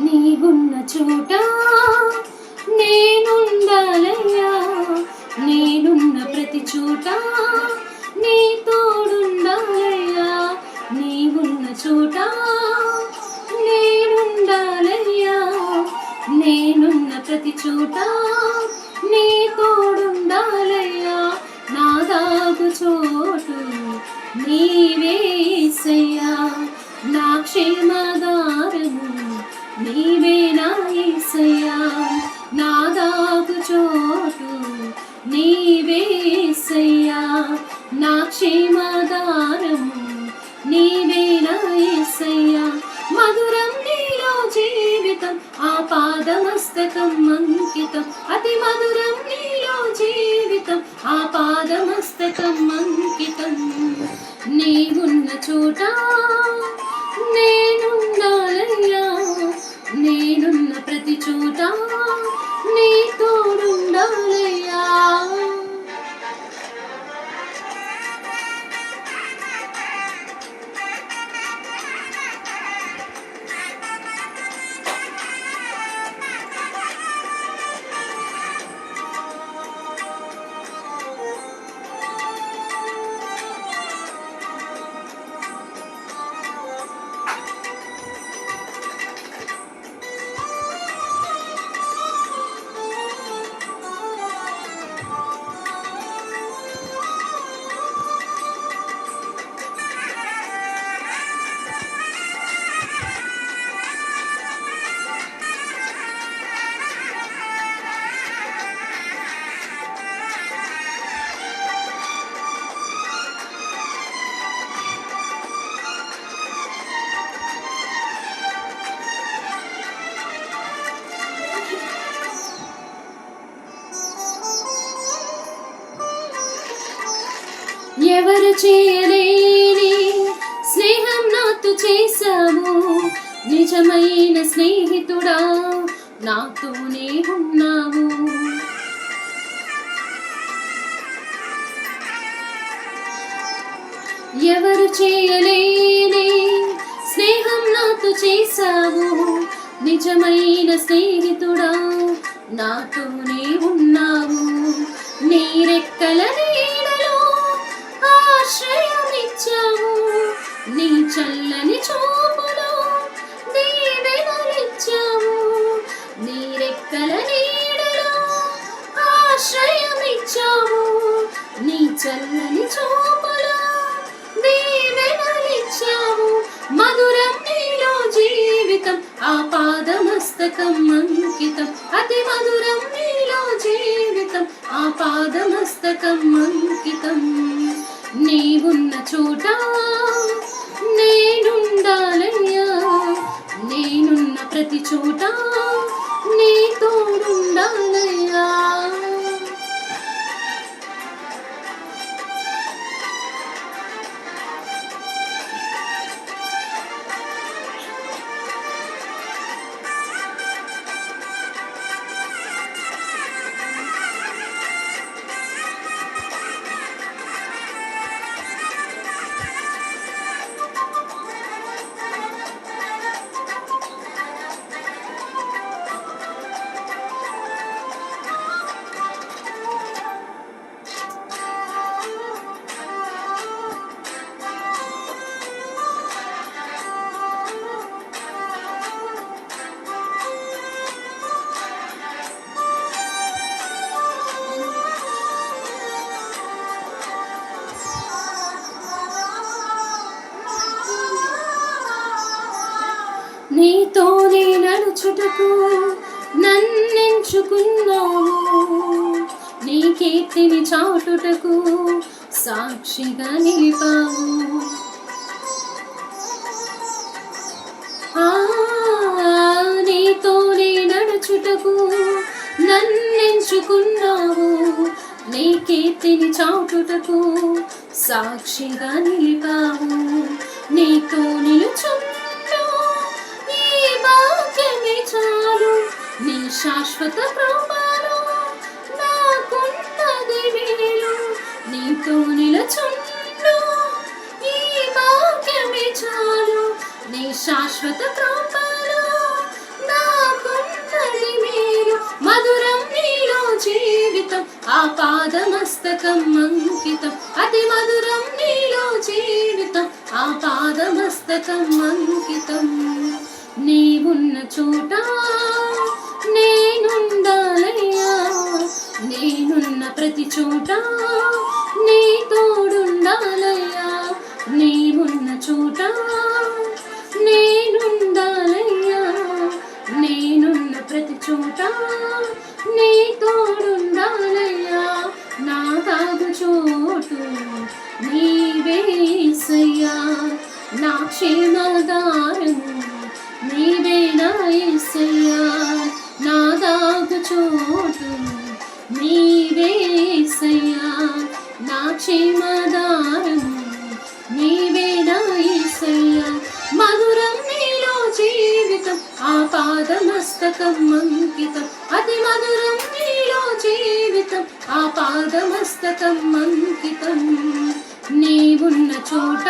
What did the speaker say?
నీవున్న చోట నేనుండాలయ్యా, నేనున్న ప్రతి చోట నీ తోడుండాలయ్యా. నీవున్న చోట నేనుండాలయ్యా, నేనున్న ప్రతి చోట నీ తోడుండాలయ్యా. నా దాగు చోటు నీవేసయ్యా, నా క్షేమదారము నీవే నా యేసయ్యా. నా దాగు చోటు నీవేసయ్యా, నా క్షేమదారము నీవే నా యేసయ్యా. మధురం నీలో జీవితం, ఆపాదమస్తకం అంకితం. అతి మధురం నీలో జీవితం, ఆపాదమస్తకం అంకితం. నీవున్న చోట నేనుండాలయ్యా, నేనున్న ప్రతి చోట నీ తోడుండాలయ్యా. ఎవరు చేయలేని స్నేహం నాతో చేశావు, నిజమైన స్నేహితుడా నాతోనే ఉన్నావు. ఎవరు చేయలేని స్నేహం నాతో చేశావు, నిజమైన స్నేహితుడా నాతోనే ఉన్నావు. నీ రెక్కల నీడలో ఆశ్రయమిచ్చావు, నీ చల్లని చూపులో దీవెనలిచ్చావు. నీ రెక్కల నీడలో ఆశ్రయమిచ్చావు, నీ చల్లని చూపులో దీవెనలిచ్చావు. మధురం నీలో జీవితం, ఆపాదమస్తకం అంకితం. అతి మధురం నీలో జీవితం, ఆపాదమస్తకం అంకితం. నీవున్న చోట నేనుండాలయ్యా, నేనున్న ప్రతి చోట నీ తోడుండాలయ్యా. నీతోనే నడుచుటకు నన్నెంచుకున్నావు, నీ కీర్తిని చాటుటకు సాక్షిగా నిలిపావు. చాటుటకు సాక్షిగా నిలిపావు. నీతో నిలుచుంటూ ఈ వాక్యమే చాలు. నీ శాశ్వత కృపలో నాకున్నది మేలు. నీతో నిలుచుంటూ ఈ వాక్యమే చాలు. నీ శాశ్వత కృపలో నాకున్నది మేలు. మధురం నీలో జీవితం, ఆపాదమస్తకం అంకితం. అతి మధురం నీలో జీవితం, ఆపాదమస్తకం అంకితం. నీవున్న చోట నేనుండాలయ్యా. నేనున్న ప్రతి చోట నీ తోడుండాలయ్యా. నీవున్న చోట నేనుండాలయ్యా. నేనున్న ప్రతి చోట నీ తోడుండాలయ్యా. నా తాగు చోటు నీవే యేసయ్యా. నా క్షేమదారము నీవే నా యేసయ్యా. నా తాగు చోటు నీవే యేసయ్యా. నా క్షేమదారము నీవే నా యేసయ్యా. మధురం నీలో జీవితం, ఆపాదమస్తకం అంకితం. అతి మధురం నీలో జీవితం, ఆపాదమస్తకం అంకితం. నీవున్న చోట